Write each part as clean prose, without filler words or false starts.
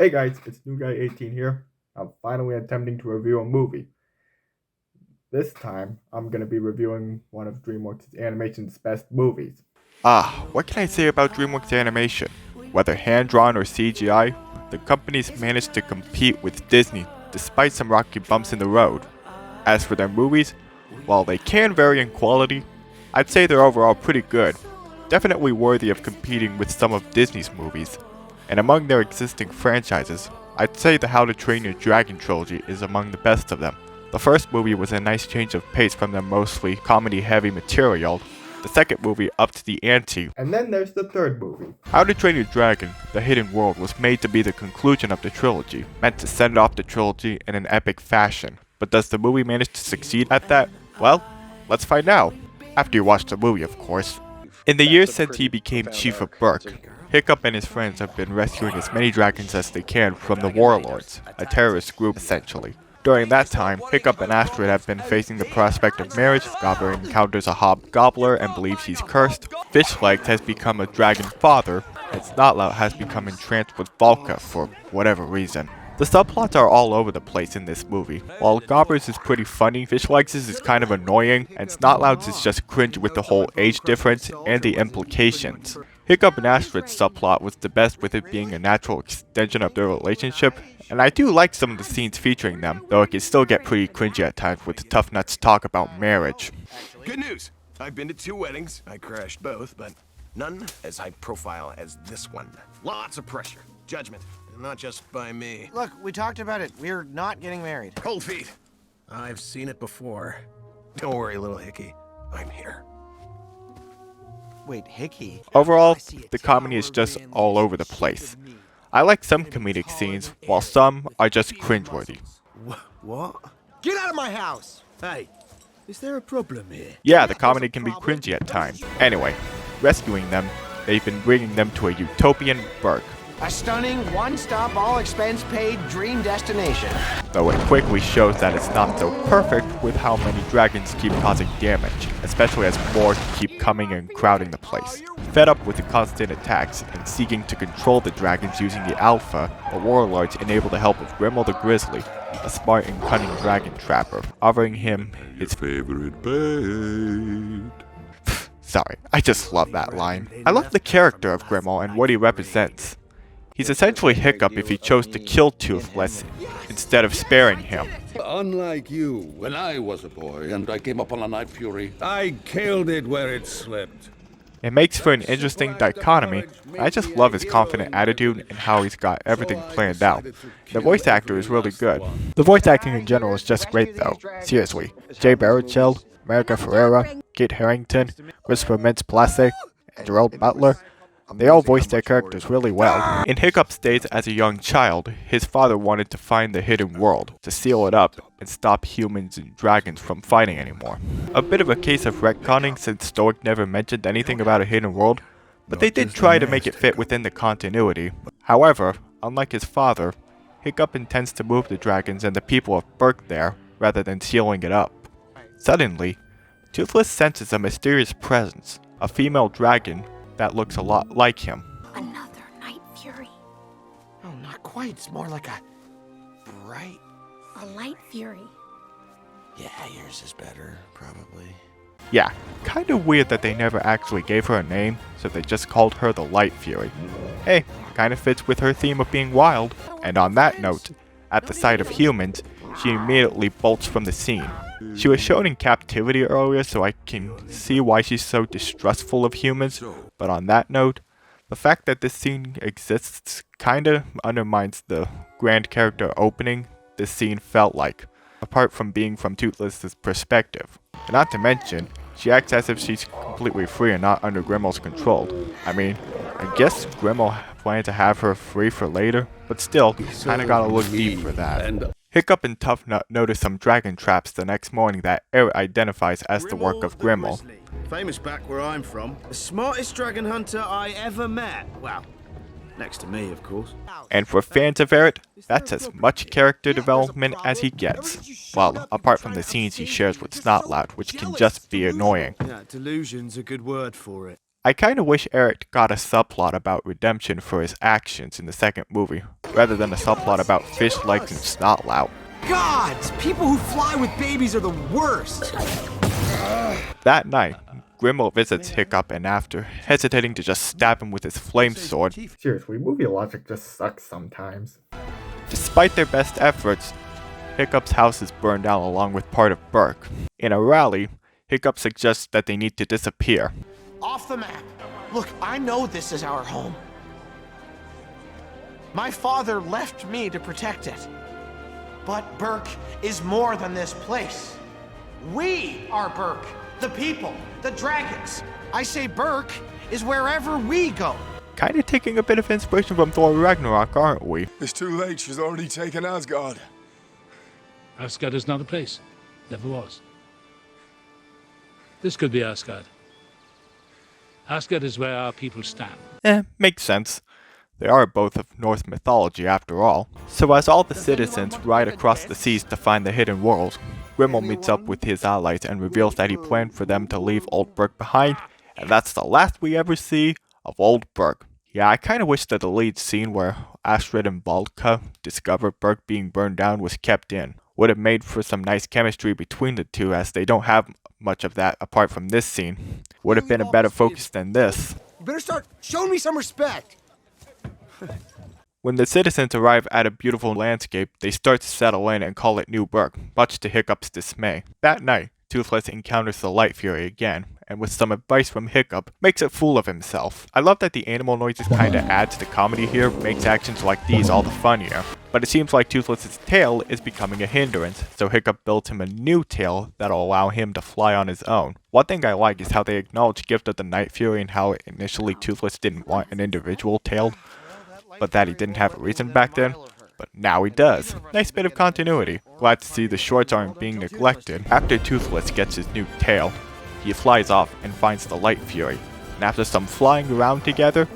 Hey guys, it's New Guy 18 here. I'm finally attempting to review a movie. This time, I'm gonna be reviewing one of DreamWorks' animation's best movies. What can I say about DreamWorks animation? Whether hand-drawn or CGI, the companies managed to compete with Disney despite some rocky bumps in the road. As for their movies, while they can vary in quality, I'd say they're overall pretty good, definitely worthy of competing with some of Disney's movies. And among their existing franchises, I'd say the How to Train Your Dragon Trilogy is among the best of them. The first movie was a nice change of pace from their mostly comedy-heavy material. The second movie upped the ante. And then there's the third movie. How to Train Your Dragon, The Hidden World was made to be the conclusion of the trilogy, meant to send off the trilogy in an epic fashion. But does the movie manage to succeed at that? Well, let's find out. After you watch the movie, of course. In the years since he became Chief of Burke, Hiccup and his friends have been rescuing as many dragons as they can from the Warlords, a terrorist group essentially. During that time, Hiccup and Astrid have been facing the prospect of marriage. Gobbler encounters a hobgobbler and believes he's cursed. Fishlegs has become a dragon father, and Snotlout has become entranced with Volca for whatever reason. The subplots are all over the place in this movie. While Gobbler's is pretty funny, Fishlegs' is kind of annoying, and Snotlout's is just cringe with the whole age difference and the implications. Hiccup and Astrid's subplot was the best with it being a natural extension of their relationship, and I do like some of the scenes featuring them, though it can still get pretty cringy at times with tough nuts talk about marriage. Good news! I've been to 2 weddings. I crashed both, but none as high profile as this one. Lots of pressure, judgment, and not just by me. Look, we talked about it. We're not getting married. Cold feet. I've seen it before. Don't worry, little Hickey. I'm here. Wait, Hickey? Overall, the comedy is just all over the place. I like some comedic scenes, while some are just cringeworthy. What? Get out of my house! Hey, is there a problem here? Yeah, the comedy can be cringy at times. Anyway, rescuing them, they've been bringing them to a utopian Burke. A stunning, one-stop, all-expense-paid dream destination. Though it quickly shows that it's not so perfect with how many dragons keep causing damage, especially as more keep coming and crowding the place. Fed up with the constant attacks and seeking to control the dragons using the Alpha, the Warlords enable the help of Grimmel the Grizzly, a smart and cunning dragon trapper, offering him his favorite bait. Sorry, I just love that line. I love the character of Grimmel and what he represents. He's essentially Hiccup if he chose to kill Toothless instead of sparing him. Unlike you, when I was a boy and I came upon a night fury, I killed it where it slipped. It makes for an interesting dichotomy. I just love his confident attitude and how he's got everything planned out. The voice actor is really good. The voice acting in general is just great though. Seriously. Jay Baruchel, America Ferrera, Kit Harington, Christopher Mintz-Plasse, and Gerald Butler. They all voiced their characters really well. In Hiccup's days as a young child, his father wanted to find the hidden world, to seal it up, and stop humans and dragons from fighting anymore. A bit of a case of retconning since Stoic never mentioned anything about a hidden world, but they did try to make it fit within the continuity. However, unlike his father, Hiccup intends to move the dragons and the people of Burke there, rather than sealing it up. Suddenly, Toothless senses a mysterious presence, a female dragon, that looks a lot like him. Another night fury. Oh, not quite. It's more like a bright... A light fury. Yeah, yours is better, probably. Yeah, kinda weird that they never actually gave her a name, so they just called her the Light Fury. Hey, kinda fits with her theme of being wild. And on that note, at the sight of humans, she immediately bolts from the scene. She was shown in captivity earlier, so I can see why she's so distrustful of humans, but on that note, the fact that this scene exists kinda undermines the grand character opening this scene felt like, apart from being from Toothless's perspective. And not to mention, she acts as if she's completely free and not under Grimmel's control. I mean, I guess Grimmel planned to have her free for later, but still, kinda gotta look deep for that. Hiccup and Tough Nut notice some dragon traps the next morning that Eric identifies as the work of Grimmel. Famous back where I'm from. The smartest dragon hunter I ever met. Well, next to me, of course. And for fans of Eric, that's as much character development as he gets. Well, apart from the scenes he shares with Snotlout, which can just be annoying. Yeah, delusion's a good word for it. I kinda wish Eric got a subplot about redemption for his actions in the second movie, rather than a subplot about fish legs and snotlout. Gods! People who fly with babies are the worst! That night, Grimmel visits Hiccup, and after hesitating to just stab him with his flame sword, Seriously, movie logic just sucks sometimes. despite their best efforts, Hiccup's house is burned down along with part of Burke. In a rally, Hiccup suggests that they need to disappear. Off the map. Look, I know this is our home. My father left me to protect it. But Burke is more than this place. We are Burke, the people, the dragons. I say Burke is wherever we go. Kinda taking a bit of inspiration from Thor Ragnarok, aren't we? It's too late. She's already taken Asgard. Asgard is not a place. Never was. This could be Asgard. Asgard is where our people stand. Makes sense. They are both of Norse mythology after all. So as all the citizens ride across the seas to find the hidden world, Grimmel meets up with his allies and reveals that he planned for them to leave Old Burke behind, and that's the last we ever see of Old Burke. Yeah, I kinda wish that the lead scene where Astrid and Baldka discover Burke being burned down was kept in. Would have made for some nice chemistry between the two, as they don't have much of that apart from this scene. Would have been a better focus than this. You better start showing me some respect. When the citizens arrive at a beautiful landscape, they start to settle in and call it New Burke, much to Hiccup's dismay. That night, Toothless encounters the Light Fury again, and with some advice from Hiccup, makes a fool of himself. I love that the animal noises kinda add to the comedy here, makes actions like these all the funnier. But it seems like Toothless's tail is becoming a hindrance, so Hiccup builds him a new tail that'll allow him to fly on his own. One thing I like is how they acknowledge Gift of the Night Fury and how initially Toothless didn't want an individual tail, but that he didn't have a reason back then. But now he does. Nice bit of continuity. Glad to see the shorts aren't being neglected. After Toothless gets his new tail, he flies off and finds the Light Fury, and after some flying around together,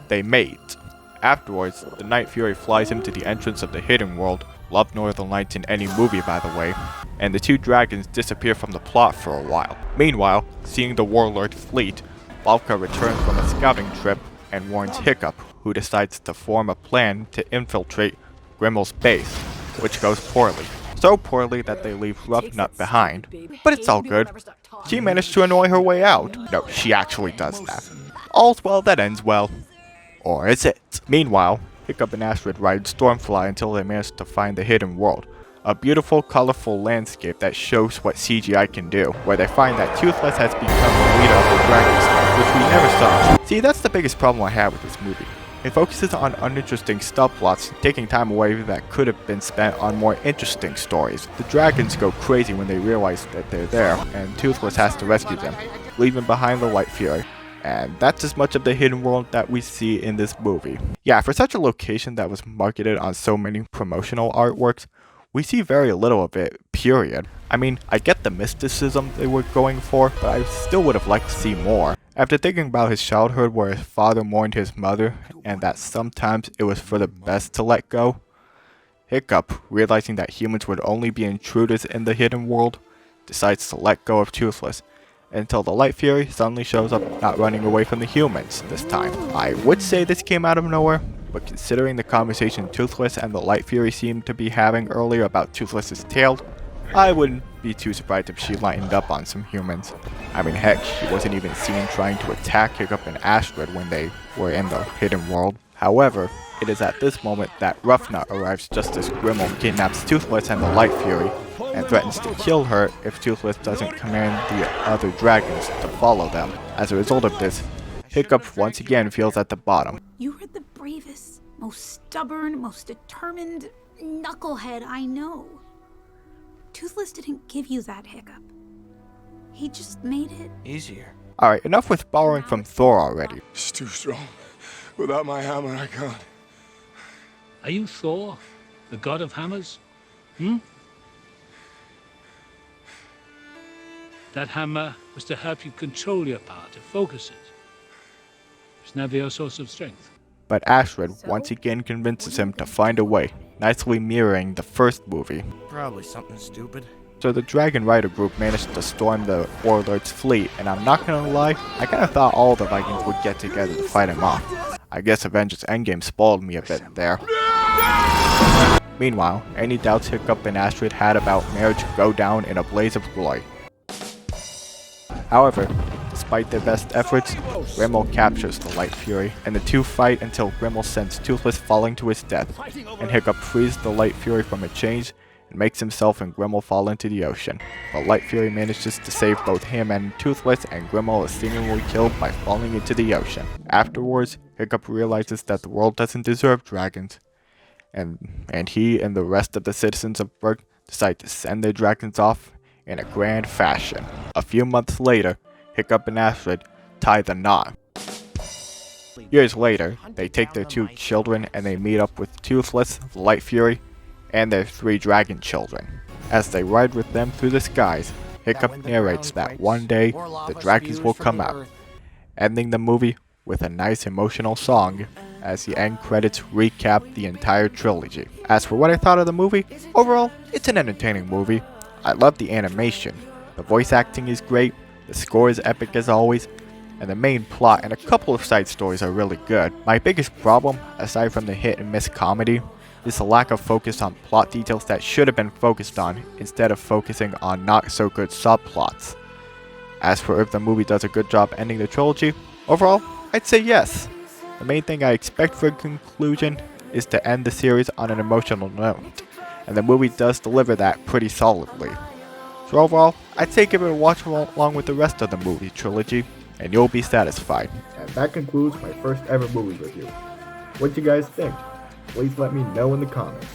they mate. Afterwards, the Night Fury flies him to the entrance of the Hidden World, love Northern Lights in any movie by the way, and the two dragons disappear from the plot for a while. Meanwhile, seeing the Warlord fleet, Valka returns from a scouting trip and warns Hiccup, who decides to form a plan to infiltrate Grimmel's base, which goes poorly. So poorly that they leave Roughnut behind. But it's all good. She managed to annoy her way out. No, she actually does that. All's well that ends well. Or is it? Meanwhile, Hiccup and Astrid ride Stormfly until they manage to find the Hidden World. A beautiful, colorful landscape that shows what CGI can do, where they find that Toothless has become the leader of the Dragon, which we never saw. See, that's the biggest problem I have with this movie. It focuses on uninteresting subplots, taking time away that could have been spent on more interesting stories. The dragons go crazy when they realize that they're there, and Toothless has to rescue them, leaving behind the Light Fury. And that's as much of the hidden world that we see in this movie. Yeah, for such a location that was marketed on so many promotional artworks, we see very little of it, period. I mean, I get the mysticism they were going for, but I still would have liked to see more. After thinking about his childhood where his father mourned his mother, and that sometimes it was for the best to let go, Hiccup, realizing that humans would only be intruders in the hidden world, decides to let go of Toothless, until the Light Fury suddenly shows up, not running away from the humans this time. I would say this came out of nowhere, but considering the conversation Toothless and the Light Fury seemed to be having earlier about Toothless's tail, I wouldn't be too surprised if she lightened up on some humans. I mean, heck, she wasn't even seen trying to attack Hiccup and Astrid when they were in the hidden world. However, it is at this moment that Roughnut arrives just as Grimmel kidnaps Toothless and the Light Fury, and threatens to kill her if Toothless doesn't command the other dragons to follow them. As a result of this, Hiccup once again feels at the bottom. You are the bravest, most stubborn, most determined knucklehead I know. Toothless didn't give you that, Hiccup. He just made it easier. Alright, enough with borrowing from Thor already. It's too strong. Without my hammer, I can't. Are you Thor, the god of hammers? That hammer was to help you control your power, to focus it. It's never your source of strength. But Astrid once again convinces him to find a way, nicely mirroring the first movie. Probably something stupid. So the Dragon Rider group managed to storm the Warlord's fleet, and I'm not gonna lie, I kinda thought all the Vikings would get together to fight him off. I guess Avengers Endgame spoiled me a bit there. Meanwhile, any doubts Hiccup and Astrid had about marriage go down in a blaze of glory. However, despite their best efforts, Grimmel captures the Light Fury, and the two fight until Grimmel sends Toothless falling to his death, and Hiccup frees the Light Fury from its chains and makes himself and Grimmel fall into the ocean. But Light Fury manages to save both him and Toothless, and Grimmel is seemingly killed by falling into the ocean. Afterwards, Hiccup realizes that the world doesn't deserve dragons, and he and the rest of the citizens of Berk decide to send their dragons off in a grand fashion. A few months later, Hiccup and Astrid tie the knot. Years later, they take their two children and they meet up with Toothless, the Light Fury, and their 3 dragon children. As they ride with them through the skies, Hiccup narrates that one day the dragons will come out, ending the movie with a nice emotional song as the end credits recap the entire trilogy. As for what I thought of the movie, overall, it's an entertaining movie. I love the animation, the voice acting is great, the score is epic as always, and the main plot and a couple of side stories are really good. My biggest problem, aside from the hit and miss comedy, is the lack of focus on plot details that should have been focused on instead of focusing on not so good subplots. As for if the movie does a good job ending the trilogy, overall, I'd say yes. The main thing I expect for a conclusion is to end the series on an emotional note, and the movie does deliver that pretty solidly. So overall, I'd say give it a watch along with the rest of the movie trilogy, and you'll be satisfied. And that concludes my first ever movie review. What you guys think? Please let me know in the comments.